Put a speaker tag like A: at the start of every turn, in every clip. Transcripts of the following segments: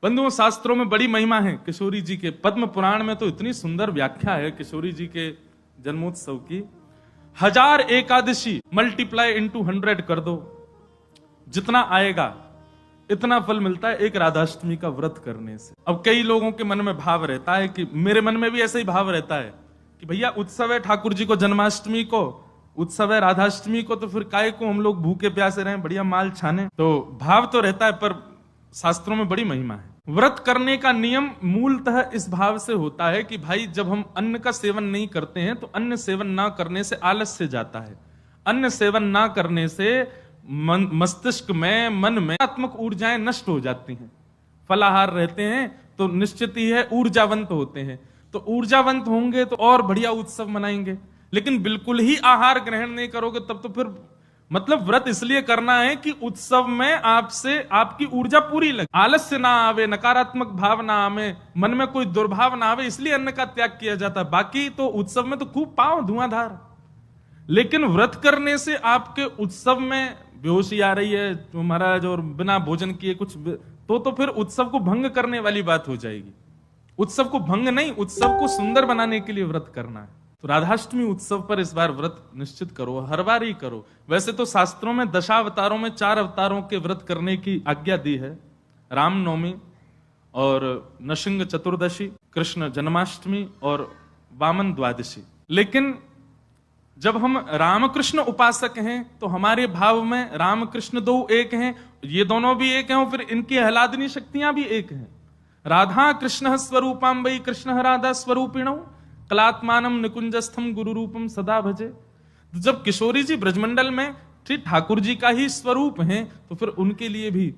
A: बंधुओं, शास्त्रों में बड़ी महिमा है किशोरी जी के। पद्म पुराण में तो इतनी सुंदर व्याख्या है किशोरी जी के जन्मोत्सव की। 1000 एकादशी मल्टीप्लाई इंटू 100 कर दो, जितना आएगा इतना फल मिलता है एक राधाष्टमी का व्रत करने से। अब कई लोगों के मन में भाव रहता है कि मेरे मन में भी ऐसा ही भाव रहता है कि भैया उत्सव है ठाकुर जी को, जन्माष्टमी को उत्सव है, राधाष्टमी को, तो फिर काय को हम लोग भूखे प्यासे रहें, बढ़िया माल छाने। तो भाव तो रहता है, पर शास्त्रों में बड़ी महिमा है। व्रत करने का नियम मूलतः इस भाव से होता है कि भाई जब हम अन्न का सेवन नहीं करते हैं तो अन्न सेवन ना करने से आलस्य जाता है। अन्न सेवन ना करने से मस्तिष्क में, मन में आत्मक ऊर्जाएं नष्ट हो जाती हैं। फलाहार रहते हैं तो निश्चित ही है ऊर्जावंत होते हैं, तो ऊर्जावंत होंगे तो और बढ़िया उत्सव मनाएंगे। लेकिन बिल्कुल ही आहार ग्रहण नहीं करोगे तब तो फिर मतलब व्रत इसलिए करना है कि उत्सव में आपसे आपकी ऊर्जा पूरी लगे, आलस्य ना आवे, नकारात्मक भाव ना आवे, मन में कोई दुर्भाव ना आवे, इसलिए अन्न का त्याग किया जाता है। बाकी तो उत्सव में तो खूब पाओ धुआंधार, लेकिन व्रत करने से आपके उत्सव में बेहोशी आ रही है तो महाराज, और बिना भोजन किए कुछ तो फिर उत्सव को भंग करने वाली बात हो जाएगी। उत्सव को भंग नहीं, उत्सव को सुंदर बनाने के लिए व्रत करना है। तो राधाष्टमी उत्सव पर इस बार व्रत निश्चित करो, हर बार ही करो। वैसे तो शास्त्रों में दशावतारों में 4 अवतारों के व्रत करने की आज्ञा दी है, रामनवमी और नृसिंह चतुर्दशी, कृष्ण जन्माष्टमी और वामन द्वादशी। लेकिन जब हम रामकृष्ण उपासक हैं तो हमारे भाव में रामकृष्ण दो एक हैं, ये दोनों भी एक हैं, और फिर इनकी आह्लादनी शक्तियां भी एक हैं। राधा कृष्ण स्वरूपाम वही कृष्ण राधा स्वरूपिणो कलात्मानम निकुंजस्थम गुरु रूपम सदा भजे। तो जब किशोरी जी ब्रजमंडल में ठीक ठाकुर जी का ही स्वरूप हैं तो फिर उनके लिए भी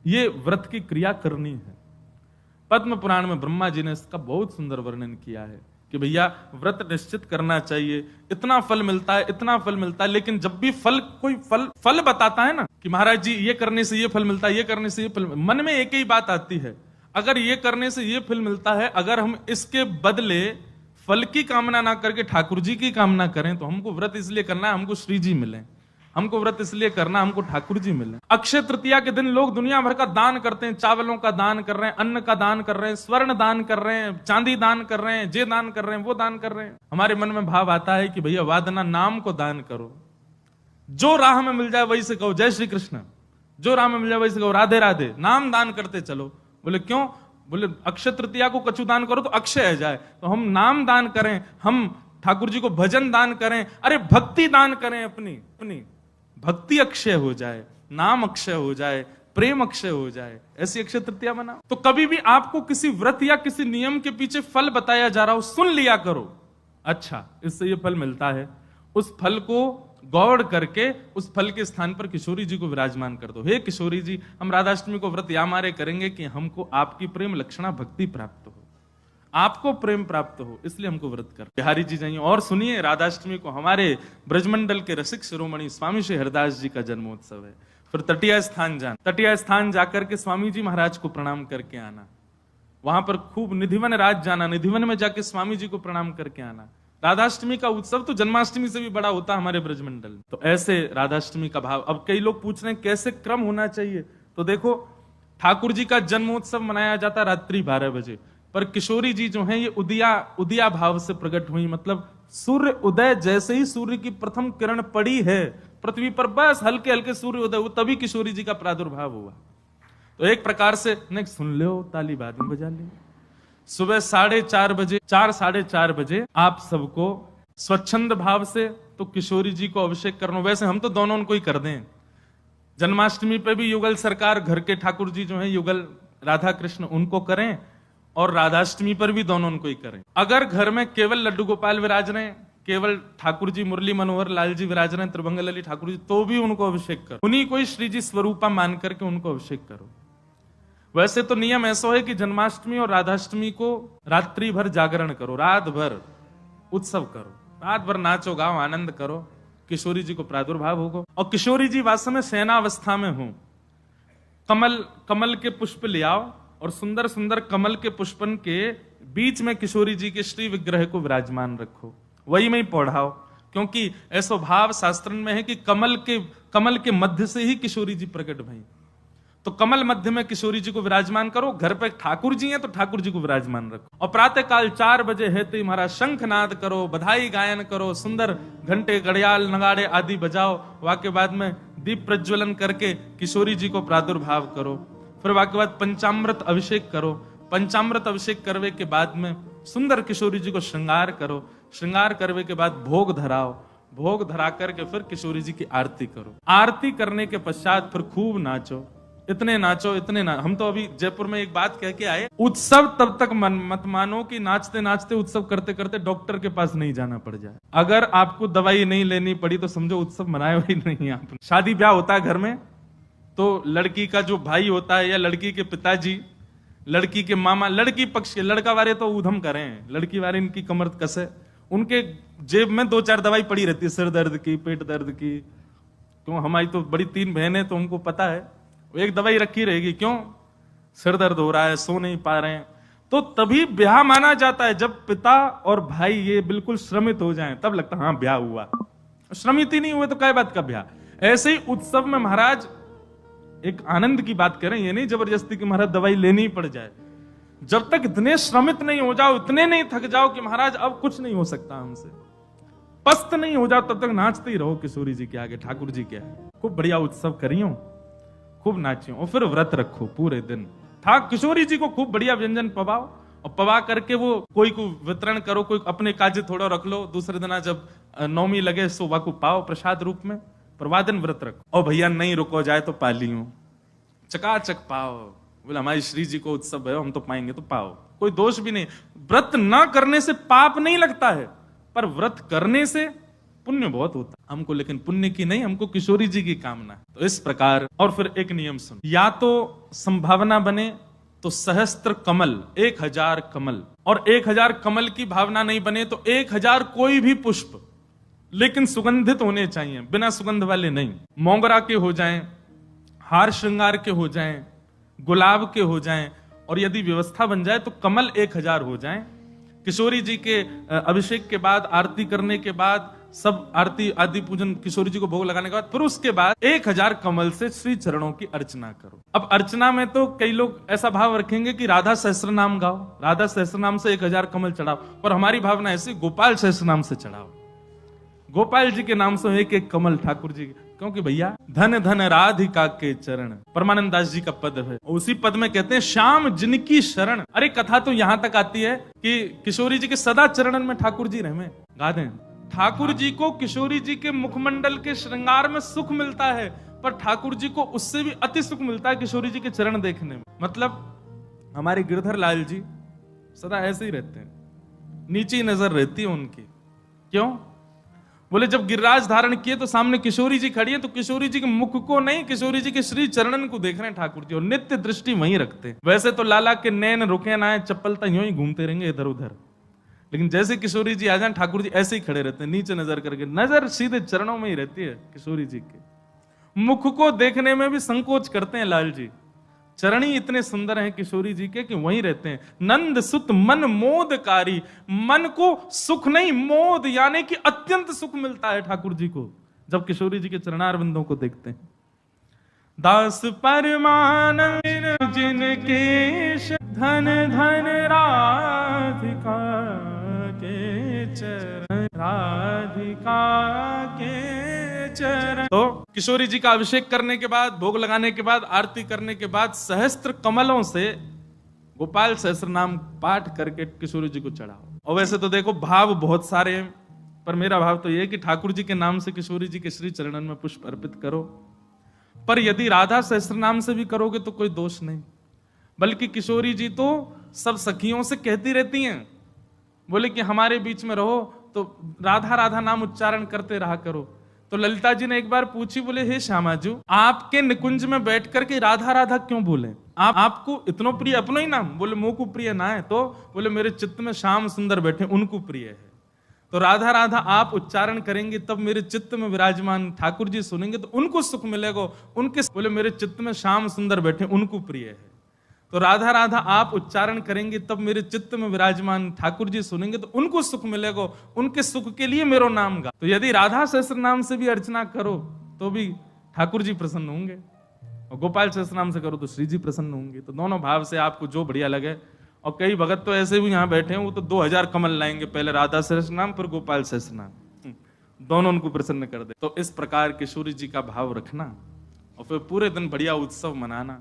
A: ये व्रत की क्रिया करनी है। पद्म पुराण में ब्रह्मा जी ने इसका बहुत सुंदर वर्णन किया है कि भैया व्रत निश्चित करना चाहिए, इतना फल मिलता है, इतना फल मिलता है। लेकिन जब भी कोई फल बताता है ना कि महाराज जी ये करने से ये फल मिलता है, ये करने से ये फल, मन में एक ही बात आती है, अगर ये करने से ये फल मिलता है, अगर हम इसके बदले फल की कामना ना करके ठाकुर जी की कामना करें तो हमको व्रत इसलिए करना है हमको श्री जी मिले, हमको व्रत इसलिए करना हमको ठाकुर जी मिले। अक्षय तृतीया के दिन लोग दुनिया भर का दान करते हैं, चावलों का दान कर रहे हैं, अन्न का दान कर रहे हैं, स्वर्ण दान कर रहे हैं, चांदी दान कर रहे हैं, जे दान कर रहे हैं, वो दान कर रहे हैं। हमारे मन में भाव आता है कि भैया वादना नाम को दान करो, जो राह में मिल जाए वही से कहो जय श्री कृष्ण, जो राह में मिल जाए वही से कहो राधे राधे, नाम दान करते चलो। बोले क्यों? बोले अक्षय तृतीया को कछु दान करो तो अक्षय है जाए, तो हम नाम दान करें, हम ठाकुर जी को भजन दान करें, अरे भक्ति दान करें, अपनी अपनी भक्ति अक्षय हो जाए, नाम अक्षय हो जाए, प्रेम अक्षय हो जाए, ऐसी अक्षय तृतीया बनाओ। तो कभी भी आपको किसी व्रत या किसी नियम के पीछे फल बताया जा रहा हो, सुन लिया करो, अच्छा इससे ये फल मिलता है, उस फल को गौड़ करके उस फल के स्थान पर किशोरी जी को विराजमान कर दो। हे किशोरी जी, हम राधाष्टमी को व्रत या मारे करेंगे कि हमको आपकी प्रेम लक्षणा भक्ति प्राप्त हो, आपको प्रेम प्राप्त हो, इसलिए हमको व्रत कर। बिहारी जी जाइए और सुनिए, राधाष्टमी को हमारे ब्रजमंडल के रसिक शिरोमणि स्वामी श्री हरदास जी का जन्मोत्सव है। फिर तटिया स्थान जाकर के स्वामी जी महाराज को प्रणाम करके आना, वहां पर खूब निधिवन राज जाना, निधिवन में जाके स्वामी जी को प्रणाम करके आना। राधाष्टमी का उत्सव तो जन्माष्टमी से भी बड़ा होता है हमारे ब्रजमंडल। तो ऐसे राधाष्टमी का भाव। अब कई लोग पूछ रहे हैं कैसे क्रम होना चाहिए, तो देखो ठाकुर जी का जन्मोत्सव मनाया जाता रात्रि 12 बजे, पर किशोरी जी जो हैं ये उदिया भाव से प्रकट हुई। मतलब सूर्य उदय जैसे ही सूर्य की प्रथम किरण पड़ी है पृथ्वी पर, बस हल्के हल्के सूर्य उदय हुआ, तभी किशोरी जी का प्रादुर्भाव हुआ। तो एक प्रकार से नहीं सुन लो, ताली बाद में बजा ले। सुबह 4:30 बजे 4-4:30 बजे आप सबको स्वच्छंद भाव से तो किशोरी जी को अभिषेक करना। वैसे हम तो दोनों उनको ही कर दें, जन्माष्टमी पे भी युगल सरकार घर के ठाकुर जी जो है युगल राधा कृष्ण उनको करें, और राधाष्टमी पर भी दोनों उनको ही करें। अगर घर में केवल लड्डू गोपाल विराज रहे, केवल ठाकुर जी मुरली मनोहर लाल जी विराज रहे, त्रिभंग लली ठाकुर जी, तो भी उनको अभिषेक करो, उन्हीं को ही श्री जी स्वरूपा मान करके उनको अभिषेक करो। वैसे तो नियम ऐसा है कि जन्माष्टमी और राधाष्टमी को रात्रि भर जागरण करो, रात भर उत्सव करो, रात भर नाचो गाओ आनंद करो, किशोरी जी को प्रादुर्भाव होगा। और किशोरी जी वास्तव में शयनावस्था में हो, कमल के पुष्प ले आओ और सुंदर सुंदर कमल के पुष्पन के बीच में किशोरी जी के श्री विग्रह को विराजमान रखो, वही में ही पढ़ाओ, क्योंकि ऐसा भाव शास्त्र में है कि कमल के मध्य से ही किशोरी जी प्रकट भई। तो कमल मध्य में किशोरी जी को विराजमान करो, घर पे ठाकुर जी हैं तो ठाकुर जी को विराजमान रखो। और प्रातः काल 4 बजे है तो महाराज शंखनाद करो, बधाई गायन करो, सुंदर घंटे घड़ियाल नगाड़े आदि बजाओ। वाक्य बाद में दीप प्रज्वलन करके किशोरी जी को प्रादुर्भाव करो। फिर वाक्य बाद पंचामृत अभिषेक करो। पंचामृत अभिषेक करवे के बाद में सुंदर किशोरी जी को श्रृंगार करो। श्रृंगार करवे के बाद भोग धराओ। भोग धरा करके फिर किशोरी जी की आरती करो। आरती करने के पश्चात फिर खूब नाचो, इतने नाचो इतने हम तो अभी जयपुर में एक बात कह के आए, उत्सव तब तक मत मानो कि नाचते नाचते उत्सव करते करते डॉक्टर के पास नहीं जाना पड़ जाए। अगर आपको दवाई नहीं लेनी पड़ी तो समझो उत्सव मनाया ही नहीं आपने। शादी ब्याह होता है घर में तो लड़की का जो भाई होता है या लड़की के पिताजी, लड़की के मामा, लड़की पक्ष के, लड़का वाले तो ऊधम करें, लड़की वाले इनकी कमर कसे, उनके जेब में 2-4 दवाई पड़ी रहती है, सिर दर्द की, पेट दर्द की। क्यों, हमारी तो बड़ी 3 बहनें तो उनको पता है, एक दवाई रखी रहेगी। क्यों, सिर दर्द हो रहा है, सो नहीं पा रहे हैं। तो तभी ब्याह माना जाता है जब पिता और भाई ये बिल्कुल श्रमित हो जाएं, तब लगता है हाँ ब्याह हुआ। श्रमित ही नहीं हुए तो क्या बात का ब्याह। ऐसे ही उत्सव में महाराज एक आनंद की बात करें, ये नहीं जबरदस्ती कि महाराज दवाई लेनी ही पड़ जाए। जब तक इतने श्रमित नहीं हो जाओ, इतने नहीं थक जाओ कि महाराज अब कुछ नहीं हो सकता हमसे, पस्त नहीं हो जाओ, तब तक नाचते ही रहो किशोरी जी के आगे, ठाकुर जी के आगे। खूब बढ़िया उत्सव करियो, खूब नाचियो और फिर व्रत रखो पूरे दिन। किशोरी जी को खूब बढ़िया व्यंजन पवाओ और पवा करके वो कोई को वितरण करो, कोई अपने काजे थोड़ा रख लो, दूसरे दिन जब नौमी लगे सो वाको पाओ प्रसाद रूप में। प्रवादन व्रत रखो और भैया नहीं रुको जाए तो पालियो, चकाचक पाओ। बोले हमारी श्री जी को उत्सव है, हम तो पाएंगे तो पाओ, कोई दोष भी नहीं। व्रत ना करने से पाप नहीं लगता है, पर व्रत करने से पुण्य बहुत होता है हमको, लेकिन पुण्य की नहीं, हमको किशोरी जी की कामना। तो इस प्रकार, और फिर एक नियम सुन, या तो संभावना बने तो सहस्त्र कमल, 1000 कमल, और 1000 कमल की भावना नहीं बने तो 1000 कोई भी पुष्प, लेकिन सुगंधित होने चाहिए, बिना सुगंध वाले नहीं। मोगरा के हो जाएं, हार श्रृंगार के हो जाएं, गुलाब के हो जाएं, और यदि व्यवस्था बन जाए तो कमल 1000 हो जाएं। किशोरी जी के अभिषेक के बाद, आरती करने के बाद, सब आरती आदि पूजन किशोरी जी को भोग लगाने के बाद, फिर उसके बाद 1000 कमल से श्री चरणों की अर्चना करो। अब अर्चना में तो कई लोग ऐसा भाव रखेंगे कि राधा सहस्त्र नाम गाओ, राधा सहस्त्र नाम से 1000 कमल चढ़ाओ, पर हमारी भावना ऐसी, गोपाल सहस्त्र नाम से चढ़ाओ। गोपाल जी के नाम से एक एक कमल ठाकुर जी, क्योंकि भैया धन धन राधिका के चरण, परमानंद दास जी का पद है, उसी पद में कहते हैं श्याम जिनकी शरण। अरे कथा तो यहां तक आती है कि किशोरी जी के सदा चरणन में ठाकुर जी रहे, गा दें। ठाकुर जी को किशोरी जी के मुखमंडल के श्रृंगार में सुख मिलता है, पर ठाकुर जी को उससे भी अति सुख मिलता है किशोरी जी के चरण देखने में। मतलब हमारे गिरधर लाल जी सदा ऐसे ही रहते हैं, नीची नजर रहती है उनकी। क्यों? बोले जब गिरिराज धारण किए तो सामने किशोरी जी खड़ी है, तो किशोरी जी के मुख को नहीं, किशोरी जी के श्री चरणन को देख रहे हैं ठाकुर जी, और नित्य दृष्टि वहीं रखते हैं। वैसे तो लाला के नैन रुके ना, चप्पलता यूं ही घूमते रहेंगे इधर उधर, लेकिन जैसे किशोरी जी आ जाए ठाकुर जी ऐसे ही खड़े रहते हैं, नीचे नजर करके, नजर सीधे चरणों में ही रहती है किशोरी जी के। मुख को देखने में भी संकोच करते हैं लाल जी, चरण ही इतने सुंदर हैं किशोरी जी के कि वहीं रहते हैं। नंद सुत मन मोदकारी, मन को सुख नहीं मोद यानी कि अत्यंत सुख मिलता है ठाकुर जी को जब किशोरी जी के चरणारविंदों को देखते हैं। दास परमानंद जिनके धन धन राधिका के चरण, राधिका के चरण। तो किशोरी जी का अभिषेक करने के बाद, भोग लगाने के बाद, आरती करने के बाद, सहस्त्र कमलों से गोपाल सहस्त्र नाम पाठ करके किशोरी जी को चढ़ाओ। और वैसे तो देखो भाव बहुत सारे हैं, पर मेरा भाव तो यह है कि ठाकुर जी के नाम से किशोरी जी के श्री चरणन में पुष्प अर्पित करो। पर यदि राधा सहस्त्र नाम से भी करोगे तो कोई दोष नहीं, बल्कि किशोरी जी तो सब सखियों से कहती रहती हैं, बोले कि हमारे बीच में रहो तो राधा राधा नाम उच्चारण करते रहा करो। तो ललिता जी ने एक बार पूछी, बोले हे श्यामाजू, आपके निकुंज में बैठ करके राधा राधा क्यों बोले? आपको इतना प्रिय अपनो ही नाम? बोले मोह को प्रिय ना है। तो बोले मेरे चित्त में श्याम सुंदर बैठे, उनको प्रिय है। तो राधा राधा आप उच्चारण करेंगे तब मेरे चित्त में विराजमान ठाकुर जी सुनेंगे तो उनको सुख मिलेगा। उनके बोले मेरे चित्त में श्याम सुंदर बैठे, उनको प्रिय है। तो राधा राधा आप उच्चारण करेंगे तब मेरे चित्त में विराजमान ठाकुर जी सुनेंगे तो उनको सुख मिलेगा, उनके सुख के लिए मेरो नाम गा। तो यदि राधा सहस्त्र नाम से भी अर्चना करो तो भी ठाकुर जी प्रसन्न होंगे। और गोपाल सहस्त्रनाम से करो तो श्री जी प्रसन्न होंगे। तो दोनों भाव से आपको जो बढ़िया लगे। और कई भगत तो ऐसे भी यहाँ बैठे हैं, वो तो 2000 कमल लाएंगे, पहले राधा सहस्त्रनाम फिर गोपाल सहस्त्रनाम, दोनों उनको प्रसन्न कर दे। तो इस प्रकार किशोरी जी का भाव रखना और फिर पूरे दिन बढ़िया उत्सव मनाना।